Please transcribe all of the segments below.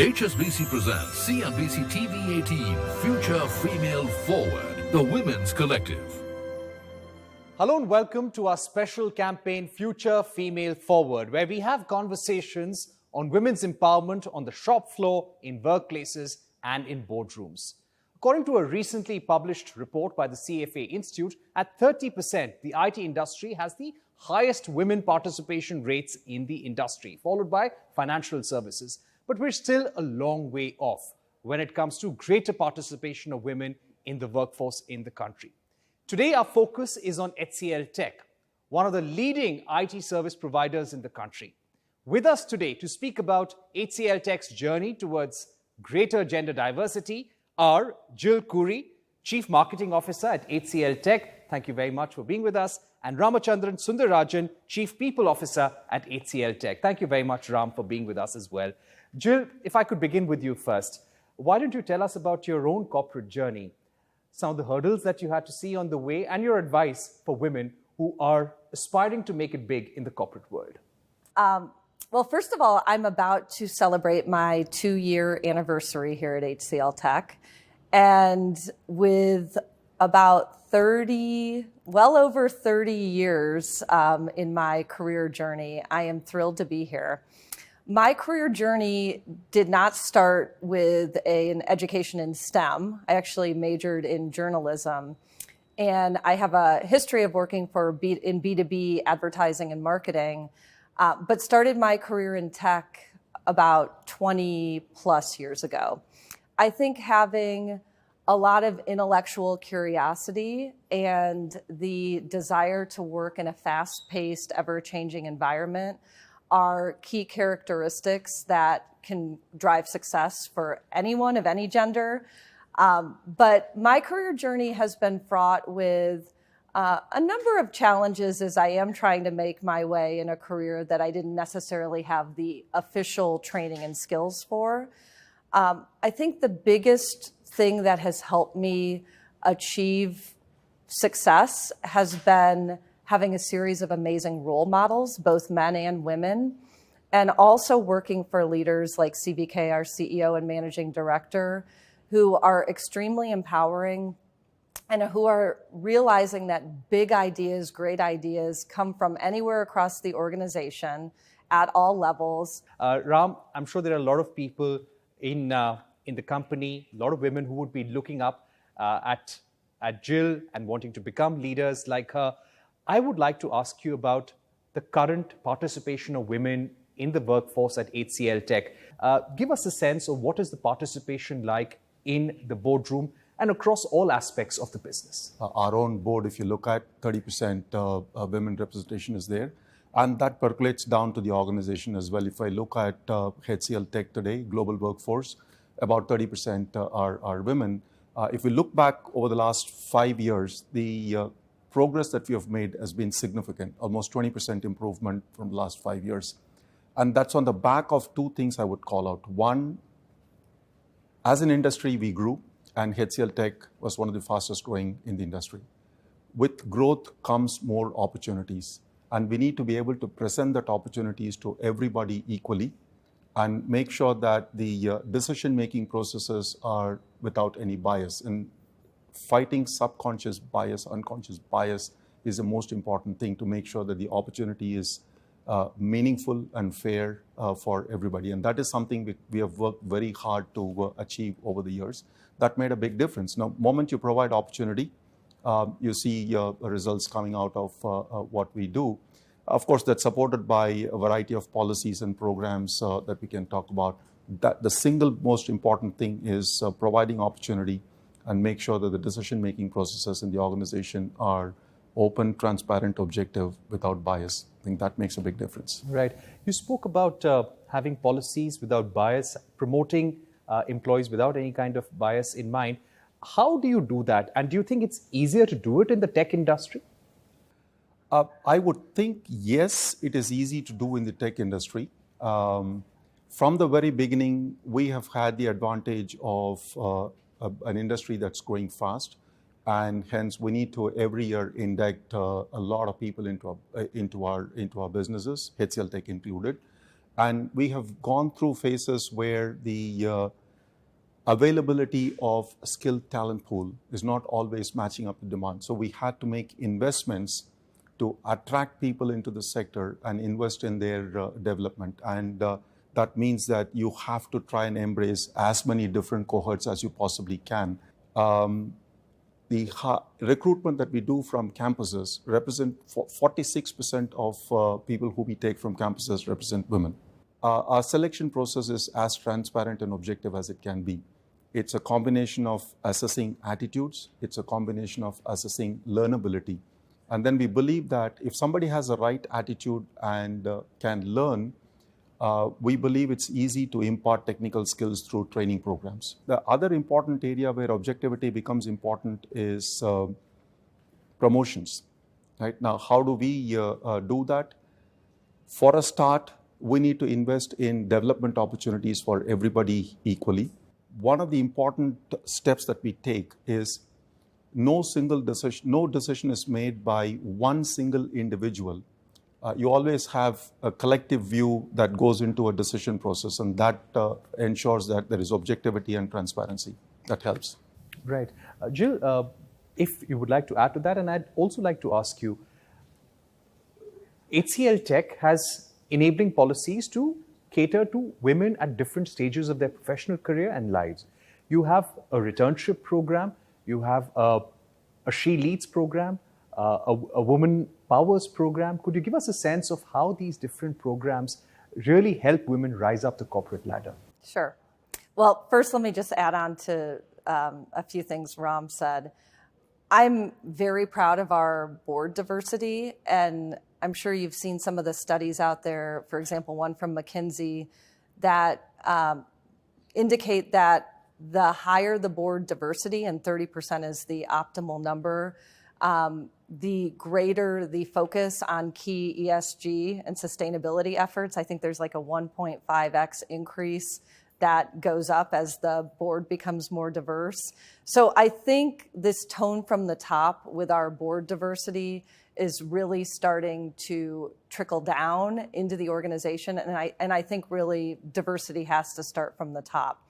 HSBC presents CNBC-TV18 Future Female Forward, the Women's Collective. Hello and welcome to our special campaign Future Female Forward, where we have conversations on women's empowerment on the shop floor, in workplaces and in boardrooms. According to a recently published report by the CFA Institute, at 30%, the IT industry has the highest women participation rates in the industry, followed by financial services. But we're still a long way off when it comes to greater participation of women in the workforce in the country. Today, our focus is on HCL Tech, one of the leading IT service providers in the country. With us today to speak about HCL Tech's journey towards greater gender diversity are Jill Kouri, Chief Marketing Officer at HCL Tech. Thank you very much for being with us. And Ramachandran Sundarajan, Chief People Officer at HCL Tech. Thank you very much, Ram, for being with us as well. Jill, if I could begin with you first, why don't you tell us about your own corporate journey, some of the hurdles that you had to see on the way, and your advice for women who are aspiring to make it big in the corporate world? Well, first of all, I'm about to celebrate my 2-year anniversary here at HCL Tech. And with about well over 30 years in my career journey, I am thrilled to be here. My career journey did not start with an education in STEM. I actually majored in journalism. And I have a history of working in B2B advertising and marketing, but started my career in tech about 20 plus years ago. I think having a lot of intellectual curiosity and the desire to work in a fast-paced, ever-changing environment are key characteristics that can drive success for anyone of any gender. But my career journey has been fraught with a number of challenges as I am trying to make my way in a career that I didn't necessarily have the official training and skills for. I think the biggest thing that has helped me achieve success has been having a series of amazing role models, both men and women, and also working for leaders like CVK, our CEO and managing director, who are extremely empowering and who are realizing that big ideas, great ideas come from anywhere across the organization at all levels. Ram, I'm sure there are a lot of people in the company, a lot of women who would be looking up at Jill and wanting to become leaders like her. I would like to ask you about the current participation of women in the workforce at HCL Tech. Give us a sense of what is the participation like in the boardroom and across all aspects of the business. Our own board, if you look at 30% women representation is there. And that percolates down to the organization as well. If I look at HCL Tech today, global workforce, about 30% are women. If we look back over the last 5 years, the progress that we have made has been significant, almost 20% improvement from the last 5 years. And that's on the back of two things I would call out. One, as an industry, we grew, and HCL Tech was one of the fastest growing in the industry. With growth comes more opportunities, and we need to be able to present that opportunities to everybody equally and make sure that the decision-making processes are without any bias. And fighting subconscious bias, unconscious bias is the most important thing to make sure that the opportunity is meaningful and fair for everybody. And that is something we have worked very hard to achieve over the years. That made a big difference. Now, the moment you provide opportunity, you see results coming out of what we do. Of course, that's supported by a variety of policies and programs that we can talk about. The single most important thing is providing opportunity and make sure that the decision-making processes in the organization are open, transparent, objective, without bias. I think that makes a big difference. Right. You spoke about having policies without bias, promoting employees without any kind of bias in mind. How do you do that? And do you think it's easier to do it in the tech industry? I would think, yes, it is easy to do in the tech industry. From the very beginning, we have had the advantage of an industry that's growing fast, and hence we need to every year induct a lot of people into our businesses, HCL Tech included. And we have gone through phases where the availability of skilled talent pool is not always matching up to demand. So we had to make investments to attract people into the sector and invest in their development. And that means that you have to try and embrace as many different cohorts as you possibly can. The recruitment that we do from campuses represent 46% of people who we take from campuses represent women. Our selection process is as transparent and objective as it can be. It's a combination of assessing attitudes. It's a combination of assessing learnability. And then we believe that if somebody has the right attitude and can learn, we believe it's easy to impart technical skills through training programs. The other important area where objectivity becomes important is promotions. Right now, how do we do that? For a start, we need to invest in development opportunities for everybody equally. One of the important steps that we take is no decision is made by one single individual. You always have a collective view that goes into a decision process, and that ensures that there is objectivity and transparency. That helps. Right. Jill, if you would like to add to that, and I'd also like to ask you, HCL Tech has enabling policies to cater to women at different stages of their professional career and lives. You have a returnship program, you have a She Leads program, a Woman Powers program. Could you give us a sense of how these different programs really help women rise up the corporate ladder? Sure. Well, first, let me just add on to a few things Ram said. I'm very proud of our board diversity, and I'm sure you've seen some of the studies out there, for example, one from McKinsey, that indicate that the higher the board diversity, and 30% is the optimal number, the greater the focus on key ESG and sustainability efforts. I think there's like a 1.5x increase that goes up as the board becomes more diverse. So I think this tone from the top with our board diversity is really starting to trickle down into the organization. And I think really diversity has to start from the top.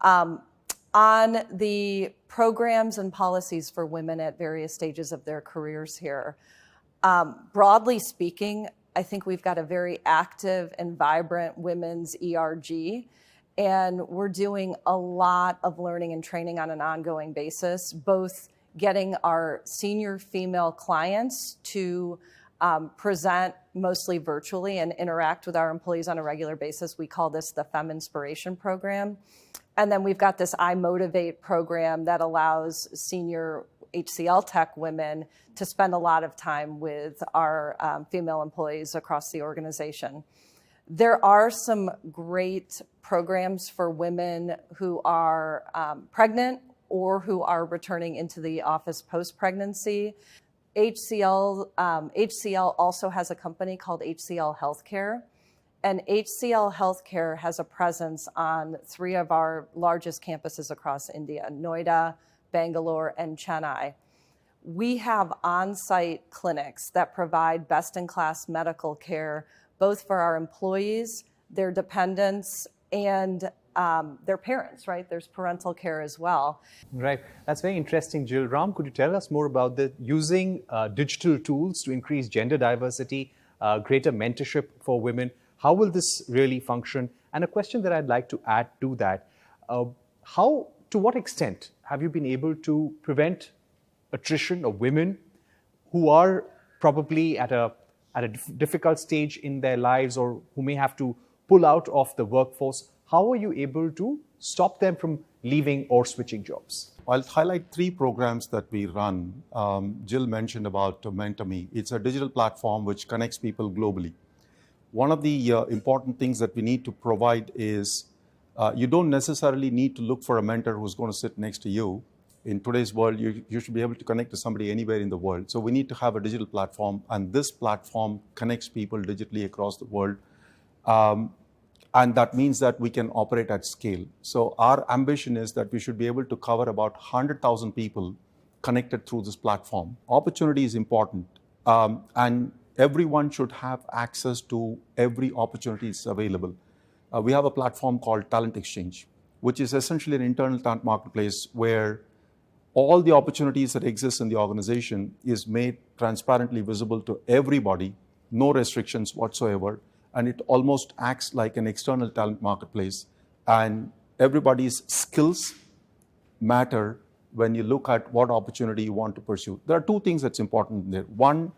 On the programs and policies for women at various stages of their careers here, broadly speaking, I think we've got a very active and vibrant women's ERG. And we're doing a lot of learning and training on an ongoing basis, both getting our senior female clients to present mostly virtually and interact with our employees on a regular basis. We call this the Fem Inspiration Program. And then we've got this I Motivate program that allows senior HCL Tech women to spend a lot of time with our female employees across the organization. There are some great programs for women who are pregnant or who are returning into the office post-pregnancy. HCL also has a company called HCL Healthcare, and HCL Healthcare has a presence on 3 of our largest campuses across India, Noida, Bangalore, and Chennai. We have on-site clinics that provide best-in-class medical care, both for our employees, their dependents, and their parents, right? There's parental care as well. Right. That's very interesting, Jill. Ram, could you tell us more about using digital tools to increase gender diversity, greater mentorship for women? How will this really function? And a question that I'd like to add to that, to what extent have you been able to prevent attrition of women who are probably at a difficult stage in their lives or who may have to pull out of the workforce? How are you able to stop them from leaving or switching jobs? I'll highlight 3 programs that we run. Jill mentioned about MentorMe. It's a digital platform which connects people globally. One of the important things that we need to provide is you don't necessarily need to look for a mentor who's going to sit next to you. In today's world, you should be able to connect to somebody anywhere in the world. So we need to have a digital platform, and this platform connects people digitally across the world. And that means that we can operate at scale. So our ambition is that we should be able to cover about 100,000 people connected through this platform. Opportunity is important. And everyone should have access to every opportunity that's available. We have a platform called Talent Exchange, which is essentially an internal talent marketplace where all the opportunities that exist in the organization is made transparently visible to everybody, no restrictions whatsoever, and it almost acts like an external talent marketplace. And everybody's skills matter when you look at what opportunity you want to pursue. There are two things that's important there. One,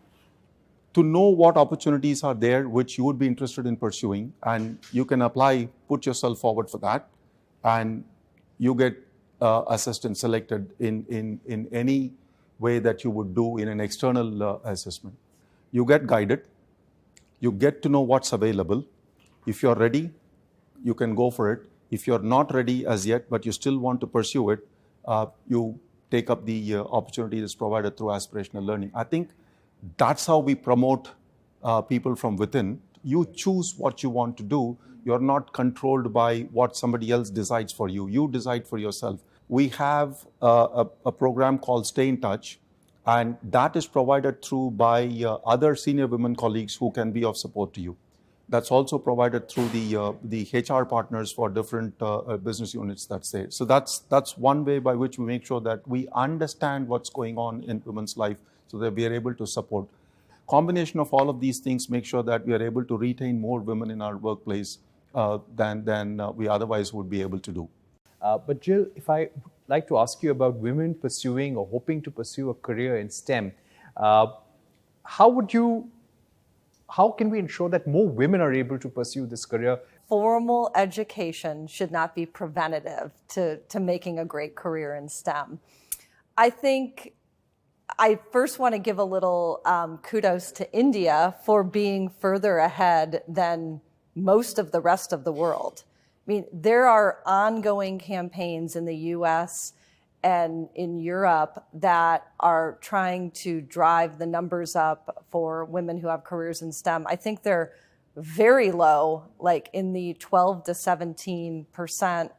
to know what opportunities are there which you would be interested in pursuing, and you can apply, put yourself forward for that, and you get assessed and selected in any way that you would do in an external assessment. You get guided, you get to know what's available. If you're ready, you can go for it. If you're not ready as yet, but you still want to pursue it, you take up the opportunity that's provided through aspirational learning. I think that's how we promote people from within. You choose what you want to do. You're not controlled by what somebody else decides for you. You decide for yourself. We have a program called Stay in Touch, and that is provided through by other senior women colleagues who can be of support to you. That's also provided through the HR partners for different business units that's there. So that's one way by which we make sure that we understand what's going on in women's life so that we are able to support. Combination of all of these things make sure that we are able to retain more women in our workplace than we otherwise would be able to do. But Jill, if I would like to ask you about women pursuing or hoping to pursue a career in STEM, how can we ensure that more women are able to pursue this career? Formal education should not be preventative to making a great career in STEM. I think I first want to give a little kudos to India for being further ahead than most of the rest of the world. I mean, there are ongoing campaigns in the US and in Europe that are trying to drive the numbers up for women who have careers in STEM. I think they're very low, like in the 12 to 17%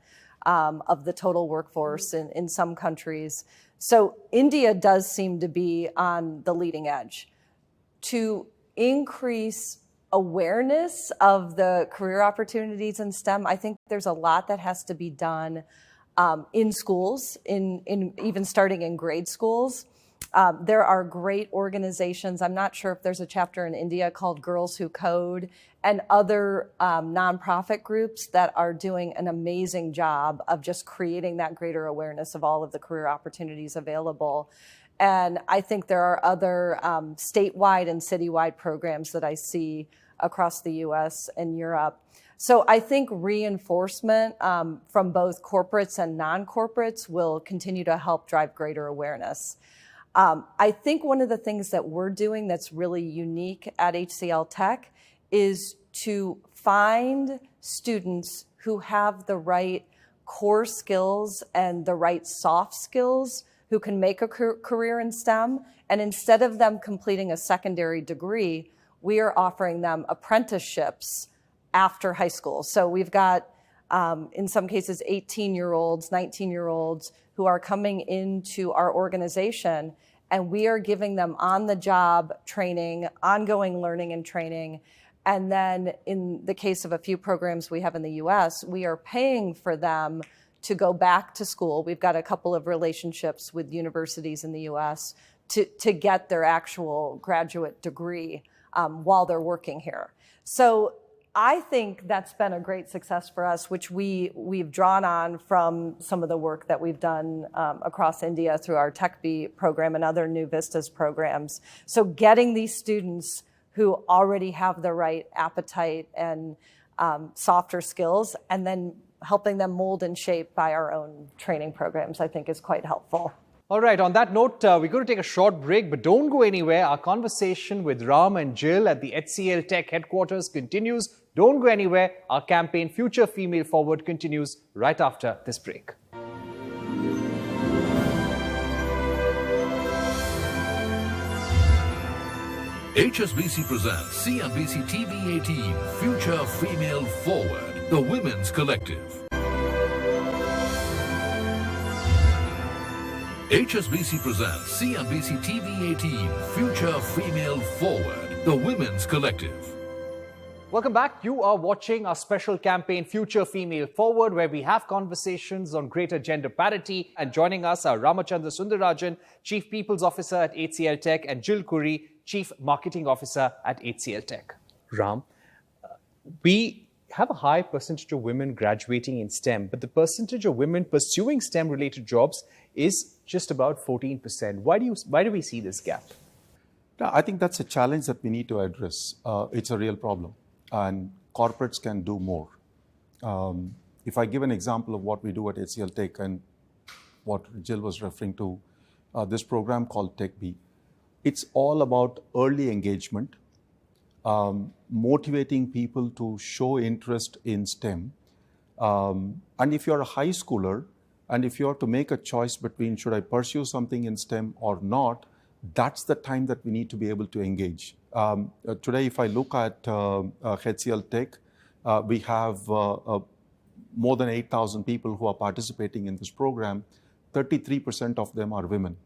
of the total workforce in some countries. So India does seem to be on the leading edge. To increase awareness of the career opportunities in STEM, I think there's a lot that has to be done in schools, in even starting in grade schools. There are great organizations. I'm not sure if there's a chapter in India called Girls Who Code, and other nonprofit groups that are doing an amazing job of just creating that greater awareness of all of the career opportunities available. And I think there are other statewide and citywide programs that I see across the US and Europe. So I think reinforcement from both corporates and non-corporates will continue to help drive greater awareness. I think one of the things that we're doing that's really unique at HCL Tech is to find students who have the right core skills and the right soft skills who can make a career in STEM. And instead of them completing a secondary degree, we are offering them apprenticeships after high school. So we've got, in some cases, 18-year-olds, 19-year-olds who are coming into our organization, and we are giving them on-the-job training, ongoing learning and training. And then in the case of a few programs we have in the US, we are paying for them to go back to school. We've got a couple of relationships with universities in the US to get their actual graduate degree while they're working here. So I think that's been a great success for us, which we've drawn on from some of the work that we've done across India through our TechBee program and other New Vistas programs. So getting these students who already have the right appetite and softer skills, and then helping them mold and shape by our own training programs, I think is quite helpful. All right, on that note, we're going to take a short break, but don't go anywhere. Our conversation with Ram and Jill at the HCL Tech headquarters continues. Don't go anywhere. Our campaign Future Female Forward continues right after this break. HSBC presents CNBC-TV18 Future Female Forward, the Women's Collective. HSBC presents CNBC-TV18 Future Female Forward, the Women's Collective. Welcome back. You are watching our special campaign, Future Female Forward, where we have conversations on greater gender parity. And joining us are Ramachandran Sundarajan, Chief People's Officer at HCL Tech, and Jill Kouri, Chief Marketing Officer at HCL Tech. Ram, we have a high percentage of women graduating in STEM, but the percentage of women pursuing STEM-related jobs is just about 14%. Why do we see this gap? I think that's a challenge that we need to address. It's a real problem, and corporates can do more. If I give an example of what we do at HCL Tech and what Jill was referring to, this program called TechB, it's all about early engagement, motivating people to show interest in STEM. And if you're a high schooler, and if you are to make a choice between should I pursue something in STEM or not, that's the time that we need to be able to engage. Today, if I look at HCL Tech, we have more than 8,000 people who are participating in this program. 33% of them are women.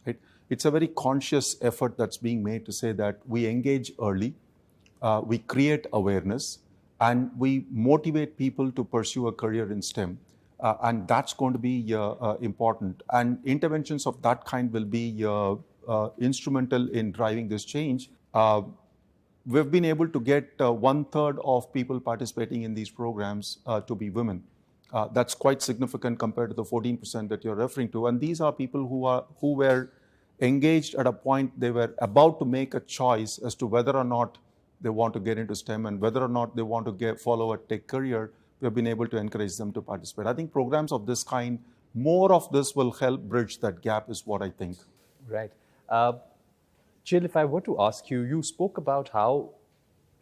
Right? It's a very conscious effort that's being made to say that we engage early, we create awareness, and we motivate people to pursue a career in STEM. And that's going to be important. And interventions of that kind will be instrumental in driving this change. We've been able to get 1/3 of people participating in these programs to be women. That's quite significant compared to the 14% that you're referring to. And these are people who were engaged at a point they were about to make a choice as to whether or not they want to get into STEM and whether or not they want to follow a tech career. We've been able to encourage them to participate. I think programs of this kind, more of this will help bridge that gap is what I think. Right. Jill, if I were to ask you, you spoke about how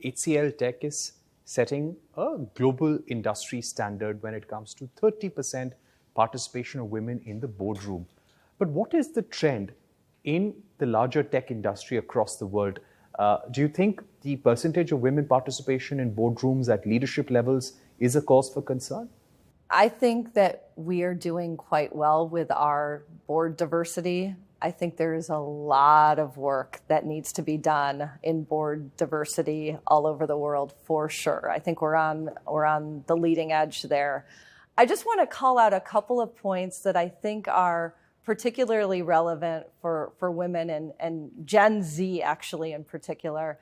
HCL Tech is setting a global industry standard when it comes to 30% participation of women in the boardroom. But what is the trend in the larger tech industry across the world? Do you think the percentage of women participation in boardrooms at leadership levels is a cause for concern? I think that we are doing quite well with our board diversity. I think there is a lot of work that needs to be done in board diversity all over the world, for sure. I think we're on the leading edge there. I just want to call out a couple of points that I think are particularly relevant for women and Gen Z actually in particular.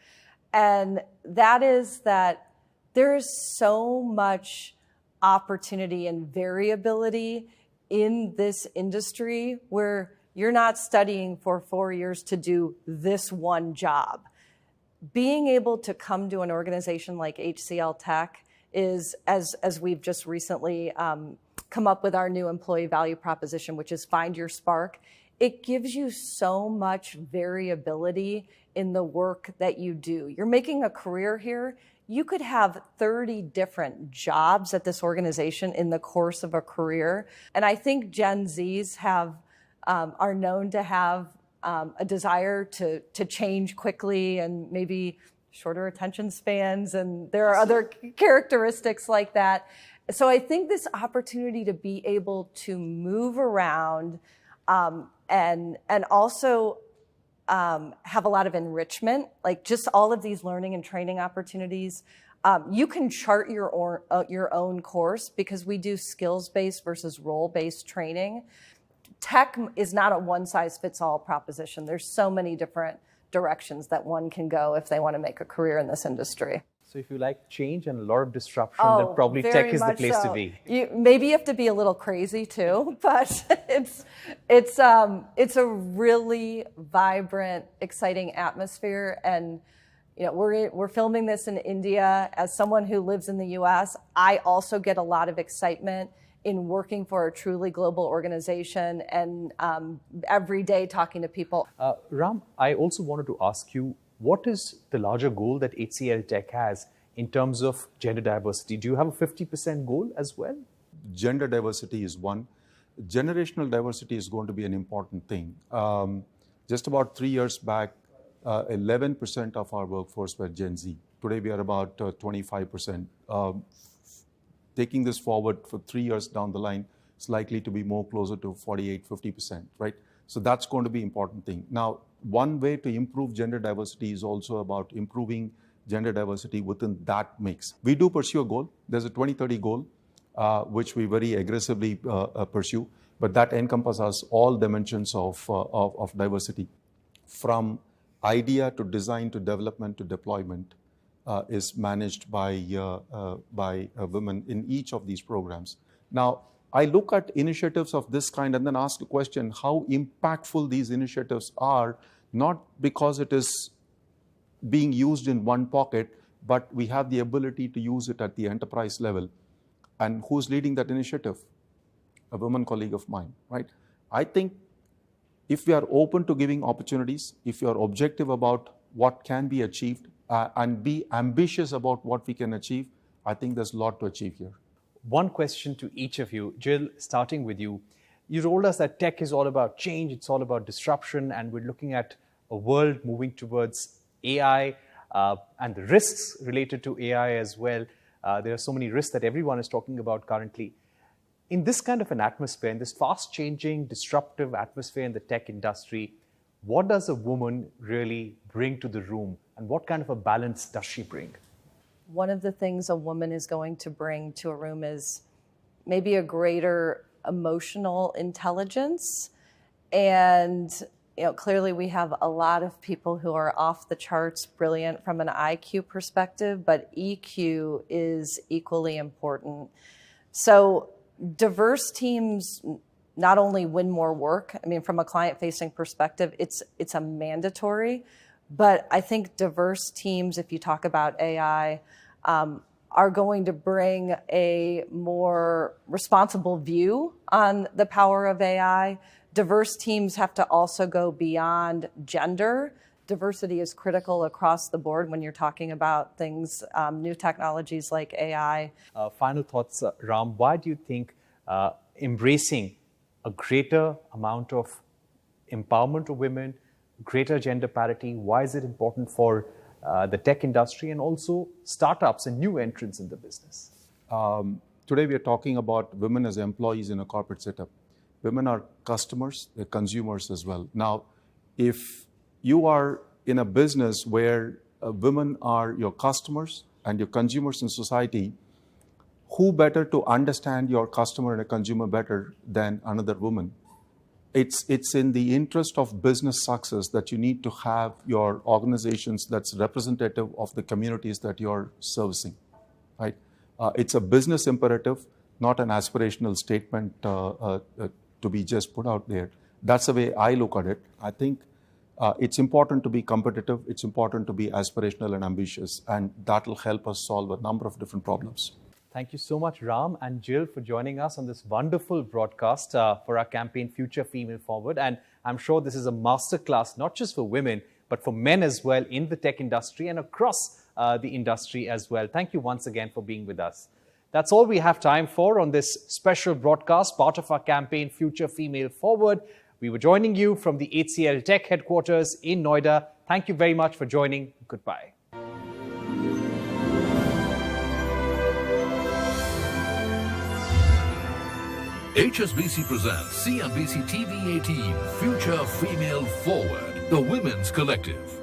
And that is that there is so much opportunity and variability in this industry where you're not studying for 4 years to do this one job. Being able to come to an organization like HCL Tech is, as we've just recently come up with our new employee value proposition, which is Find Your Spark, it gives you so much variability in the work that you do. You're making a career here. You could have 30 different jobs at this organization in the course of a career. And I think Gen Zs are known to have a desire to change quickly and maybe shorter attention spans, and there are other characteristics like that. So I think this opportunity to be able to move around and also have a lot of enrichment, like just all of these learning and training opportunities. You can chart your own course because we do skills-based versus role-based training. Tech is not a one-size-fits-all proposition. There's so many different directions that one can go if they want to make a career in this industry. So if you like change and a lot of disruption, then probably tech is the place to be. Maybe you have to be a little crazy too, but it's a really vibrant, exciting atmosphere. And we're filming this in India. As someone who lives in the U.S., I also get a lot of excitement in working for a truly global organization and every day talking to people. Ram, I also wanted to ask you, what is the larger goal that HCL Tech has in terms of gender diversity? Do you have a 50% goal as well? Gender diversity is one. Generational diversity is going to be an important thing. Just about 3 years back, 11% of our workforce were Gen Z. Today we are about 25%. Taking this forward for 3 years down the line, it's likely to be more closer to 48, 50%, right? So that's going to be an important thing. Now, one way to improve gender diversity is also about improving gender diversity within that mix. We do pursue a goal. There's a 2030 goal, which we very aggressively pursue, but that encompasses all dimensions of diversity. From idea to design to development to deployment is managed by women in each of these programs. Now, I look at initiatives of this kind and then ask the question how impactful these initiatives are, not because it is being used in one pocket, but we have the ability to use it at the enterprise level. And who's leading that initiative? A woman colleague of mine, right? I think if we are open to giving opportunities, if you are objective about what can be achieved and be ambitious about what we can achieve, I think there's a lot to achieve here. One question to each of you. Jill, starting with you. You told us that tech is all about change, it's all about disruption, and we're looking at a world moving towards AI and the risks related to AI as well. There are so many risks that everyone is talking about currently. In this kind of an atmosphere, in this fast-changing, disruptive atmosphere in the tech industry, what does a woman really bring to the room, and what kind of a balance does she bring? One of the things a woman is going to bring to a room is maybe a greater emotional intelligence. And clearly we have a lot of people who are off the charts brilliant from an IQ perspective, but EQ is equally important. So diverse teams not only win more work, I mean, from a client-facing perspective, it's a mandatory, but I think diverse teams, if you talk about AI, are going to bring a more responsible view on the power of AI. Diverse teams have to also go beyond gender. Diversity is critical across the board when you're talking about things, new technologies like AI. Final thoughts, Ram. Why do you think embracing a greater amount of empowerment of women, greater gender parity, why is it important for the tech industry and also startups and new entrants in the business? Today we are talking about women as employees in a corporate setup. Women are customers, they're consumers as well. Now, if you are in a business where women are your customers and your consumers in society, who better to understand your customer and a consumer better than another woman? It's in the interest of business success that you need to have your organizations that's representative of the communities that you're servicing, right? It's a business imperative, not an aspirational statement to be just put out there. That's the way I look at it. I think it's important to be competitive. It's important to be aspirational and ambitious, and that'll help us solve a number of different problems. Thank you so much, Ram and Jill, for joining us on this wonderful broadcast for our campaign Future Female Forward. And I'm sure this is a masterclass, not just for women, but for men as well in the tech industry and across the industry as well. Thank you once again for being with us. That's all we have time for on this special broadcast, part of our campaign Future Female Forward. We were joining you from the HCL Tech headquarters in Noida. Thank you very much for joining. Goodbye. HSBC presents CNBC-TV18 Future Female Forward, the Women's Collective.